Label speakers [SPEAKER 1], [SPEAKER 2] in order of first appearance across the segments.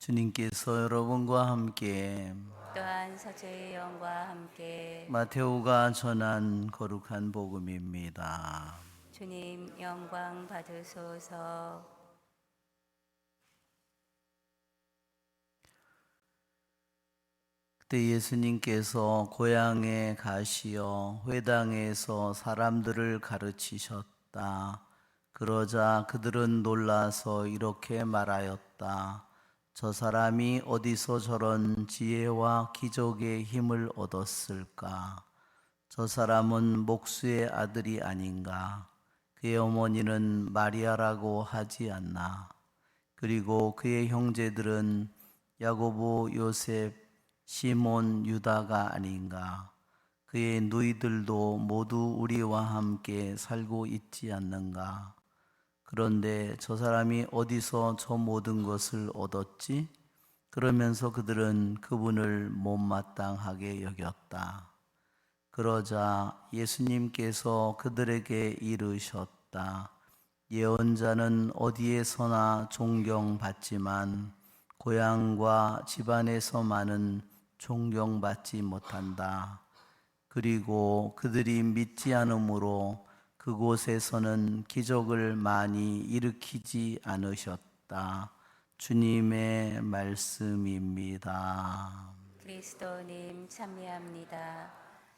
[SPEAKER 1] 주님께서 여러분과 함께
[SPEAKER 2] 또한 서주의 영과 함께
[SPEAKER 1] 마테오가 전한 거룩한 복음입니다.
[SPEAKER 2] 주님 영광 받으소서.
[SPEAKER 1] 그때 예수님께서 고향에 가시어 회당에서 사람들을 가르치셨다. 그러자 그들은 놀라서 이렇게 말하였다. 저 사람이 어디서 저런 지혜와 기적의 힘을 얻었을까? 저 사람은 목수의 아들이 아닌가? 그의 어머니는 마리아라고 하지 않나? 그리고 그의 형제들은 야고보, 요셉, 시몬, 유다가 아닌가? 그의 누이들도 모두 우리와 함께 살고 있지 않는가? 그런데 저 사람이 어디서 저 모든 것을 얻었지? 그러면서 그들은 그분을 못마땅하게 여겼다. 그러자 예수님께서 그들에게 이르셨다. 예언자는 어디에서나 존경받지만 고향과 집안에서만은 존경받지 못한다. 그리고 그들이 믿지 않으므로 그곳에서는 기적을 많이 일으키지 않으셨다. 주님의 말씀입니다.
[SPEAKER 2] 그리스도님 참여합니다.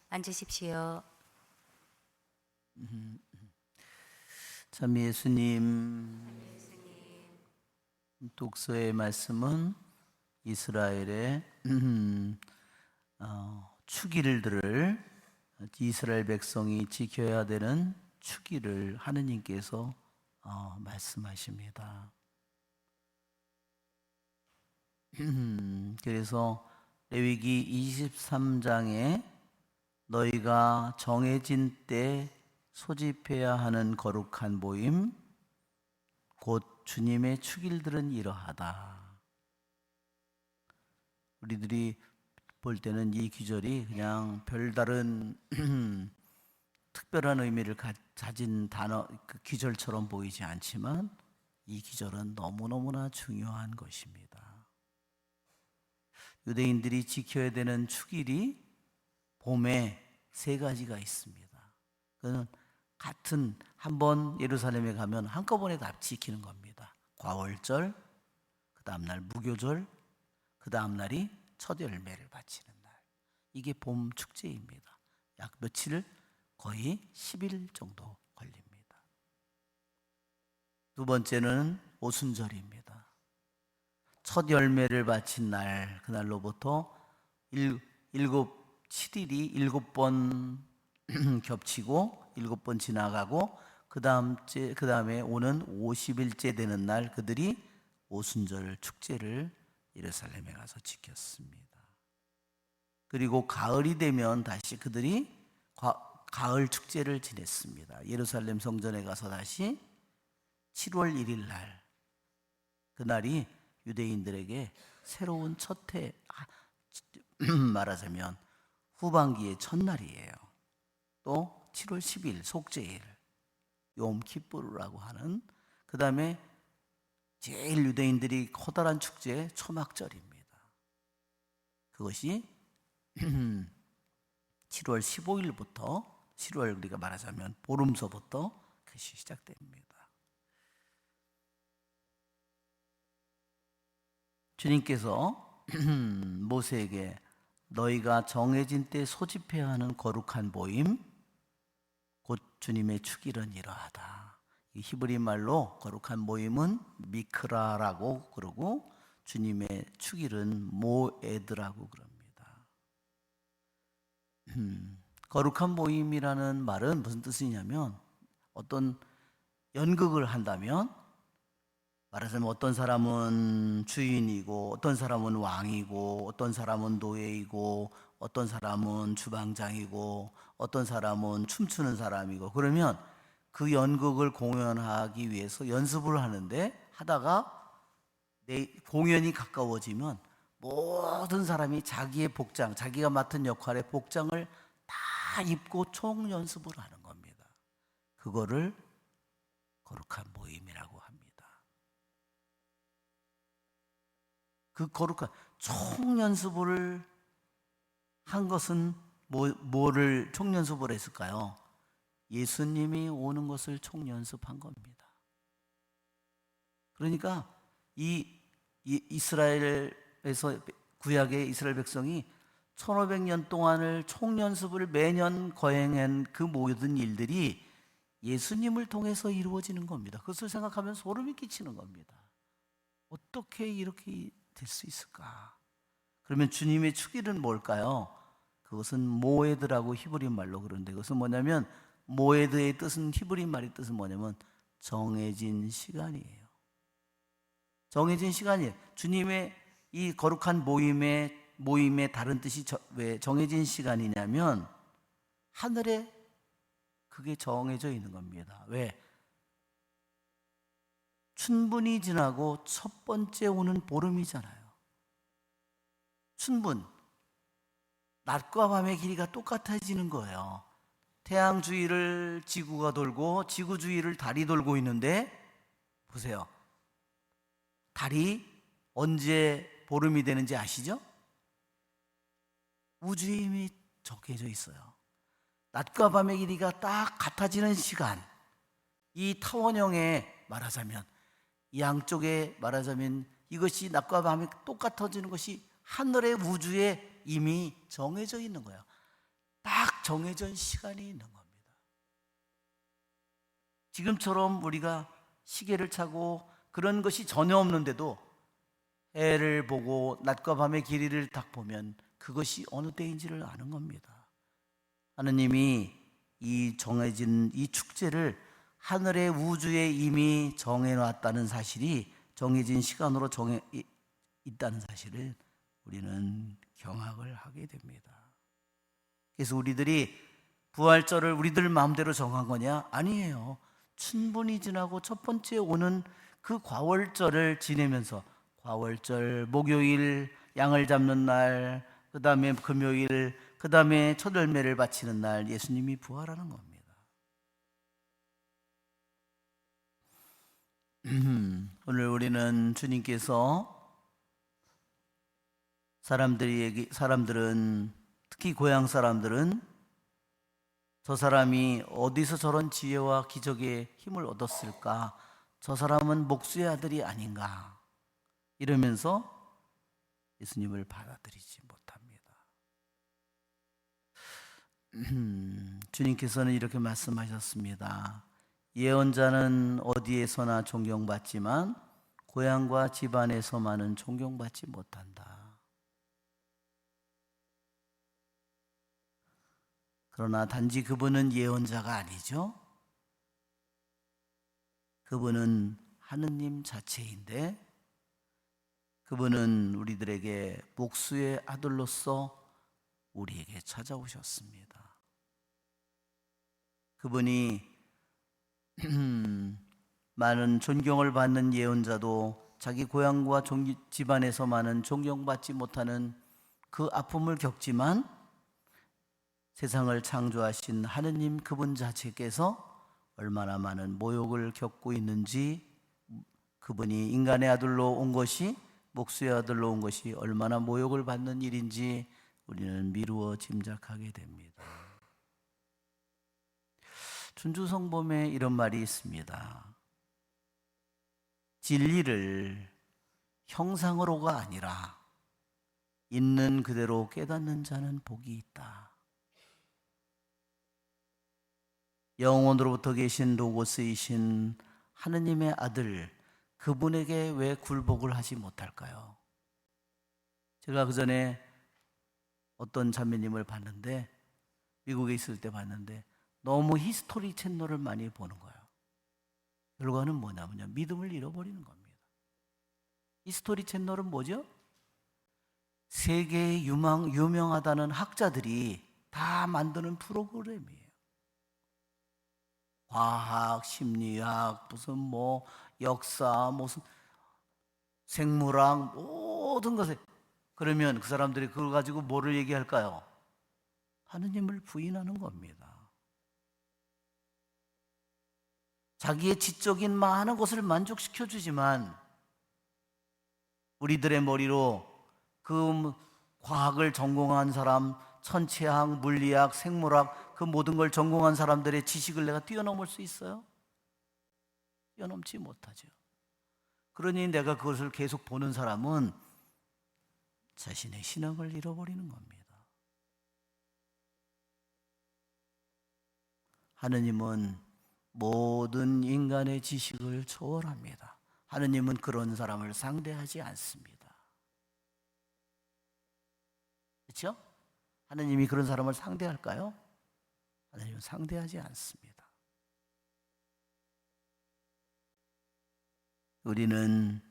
[SPEAKER 2] 앉으십시오.
[SPEAKER 1] 참 예수님 독서의 말씀은 이스라엘의 축일들을 이스라엘 백성이 지켜야 되는 축일을 하느님께서 말씀하십니다. 그래서 레위기 23장에 너희가 정해진 때 소집해야 하는 거룩한 모임 곧 주님의 축일들은 이러하다. 우리들이 볼 때는 이 기절이 그냥 별다른 특별한 의미를 가진 단어, 그 기절처럼 보이지 않지만 이 기절은 너무너무나 중요한 것입니다. 유대인들이 지켜야 되는 축일이 봄에 세 가지가 있습니다. 그는 같은 한 번 예루살렘에 가면 한꺼번에 다 지키는 겁니다. 과월절, 그 다음날 무교절, 그 다음날이 첫 열매를 바치는 날. 이게 봄 축제입니다. 약 며칠, 거의 10일 정도 걸립니다. 두 번째는 오순절입니다. 첫 열매를 바친 날, 그날로부터 7일이 7번 겹치고 7번 지나가고 그 다음에 오는 50일째 되는 날 그들이 오순절 축제를 예루살렘에 가서 지켰습니다. 그리고 가을이 되면 다시 그들이 가을 축제를 지냈습니다. 예루살렘 성전에 가서 다시 7월 1일 날 그날이 유대인들에게 새로운 첫해 말하자면 후반기의 첫날이에요. 또 7월 10일 속죄일 욤키푸르라고 하는 그 다음에 제일 유대인들이 커다란 축제 초막절입니다. 그것이 7월 15일부터 7월 우리가 말하자면 보름서부터 그것이 시작됩니다. 주님께서 모세에게 너희가 정해진 때 소집해야 하는 거룩한 모임 곧 주님의 축일은 이러하다. 이 히브리 말로 거룩한 모임은 미크라라고 그러고 주님의 축일은 모에드라고 그럽니다. 거룩한 모임이라는 말은 무슨 뜻이냐면 어떤 연극을 한다면 말하자면 어떤 사람은 주인이고 어떤 사람은 왕이고 어떤 사람은 노예이고 어떤 사람은 주방장이고 어떤 사람은 춤추는 사람이고 그러면 그 연극을 공연하기 위해서 연습을 하는데 하다가 내 공연이 가까워지면 모든 사람이 자기의 복장, 자기가 맡은 역할의 복장을 다 입고 총 연습을 하는 겁니다. 그거를 거룩한 모임이라고 합니다. 그 거룩한 총연습을 한 것은 뭐를 총연습을 했을까요? 예수님이 오는 것을 총연습한 겁니다. 그러니까 이 이스라엘에서 구약의 이스라엘 백성이 1500년 동안을 총연습을 매년 거행한 그 모든 일들이 예수님을 통해서 이루어지는 겁니다. 그것을 생각하면 소름이 끼치는 겁니다. 어떻게 이렇게 될 수 있을까? 그러면 주님의 축일은 뭘까요? 그것은 모에드라고 히브리 말로 그러는데, 그것은 뭐냐면, 모에드의 뜻은, 히브리 말의 뜻은 뭐냐면 정해진 시간이에요. 정해진 시간이에요. 주님의 이 거룩한 모임의 다른 뜻이 왜 정해진 시간이냐면, 하늘에 그게 정해져 있는 겁니다. 왜? 춘분이 지나고 첫 번째 오는 보름이잖아요. 춘분, 낮과 밤의 길이가 똑같아지는 거예요. 태양 주위를 지구가 돌고 지구 주위를 달이 돌고 있는데, 보세요. 달이 언제 보름이 되는지 아시죠? 우주의 힘이 적해져 있어요. 낮과 밤의 길이가 딱 같아지는 시간, 이 타원형에 말하자면, 이 양쪽에 말하자면 이것이 낮과 밤이 똑같아지는 것이 하늘의 우주에 이미 정해져 있는 거예요. 딱 정해진 시간이 있는 겁니다. 지금처럼 우리가 시계를 차고 그런 것이 전혀 없는데도 해를 보고 낮과 밤의 길이를 딱 보면 그것이 어느 때인지를 아는 겁니다. 하느님이 이 정해진 이 축제를 하늘의 우주에 이미 정해놨다는 사실이, 정해진 시간으로 정해 있다는 사실을 우리는 경악을 하게 됩니다. 그래서 우리들이 부활절을 우리들 마음대로 정한 거냐? 아니에요. 춘분이 지나고 첫 번째 오는 그 과월절을 지내면서, 과월절, 목요일 양을 잡는 날, 그 다음에 금요일, 그 다음에 첫 열매를 바치는 날, 예수님이 부활하는 겁니다. 오늘 우리는 주님께서 사람들은, 특히 고향 사람들은 저 사람이 어디서 저런 지혜와 기적의 힘을 얻었을까? 저 사람은 목수의 아들이 아닌가? 이러면서 예수님을 받아들이지 못합니다. 주님께서는 이렇게 말씀하셨습니다. 예언자는 어디에서나 존경받지만 고향과 집안에서만은 존경받지 못한다. 그러나 단지 그분은 예언자가 아니죠. 그분은 하느님 자체인데, 그분은 우리들에게 목수의 아들로서 우리에게 찾아오셨습니다. 그분이 많은 존경을 받는 예언자도 자기 고향과 집안에서만은 존경받지 못하는 그 아픔을 겪지만, 세상을 창조하신 하느님 그분 자체께서 얼마나 많은 모욕을 겪고 있는지, 그분이 인간의 아들로 온 것이, 목수의 아들로 온 것이 얼마나 모욕을 받는 일인지 우리는 미루어 짐작하게 됩니다. 준주성범에 이런 말이 있습니다. 진리를 형상으로가 아니라 있는 그대로 깨닫는 자는 복이 있다. 영원으로부터 계신 로고스이신 하느님의 아들, 그분에게 왜 굴복을 하지 못할까요? 제가 그 전에 어떤 자매님을 봤는데, 미국에 있을 때 봤는데 너무 히스토리 채널을 많이 보는 거예요. 결과는 뭐냐면요, 믿음을 잃어버리는 겁니다. 히스토리 채널은 뭐죠? 세계에 유명하다는 학자들이 다 만드는 프로그램이에요. 과학, 심리학, 무슨 역사, 무슨 생물학, 모든 것에. 그러면 그 사람들이 그걸 가지고 뭐를 얘기할까요? 하느님을 부인하는 겁니다. 자기의 지적인 많은 것을 만족시켜주지만 우리들의 머리로 그 과학을 전공한 사람, 천체학, 물리학, 생물학 그 모든 걸 전공한 사람들의 지식을 내가 뛰어넘을 수 있어요? 뛰어넘지 못하죠. 그러니 내가 그것을 계속 보는 사람은 자신의 신앙을 잃어버리는 겁니다. 하느님은 모든 인간의 지식을 초월합니다. 하느님은 그런 사람을 상대하지 않습니다. 그렇죠? 하느님이 그런 사람을 상대할까요? 하느님은 상대하지 않습니다. 우리는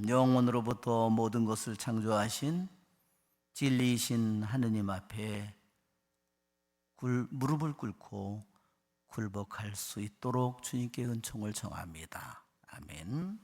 [SPEAKER 1] 영원으로부터 모든 것을 창조하신 진리이신 하느님 앞에 무릎을 꿇고 굴복할 수 있도록 주님께 은총을 청합니다. 아멘.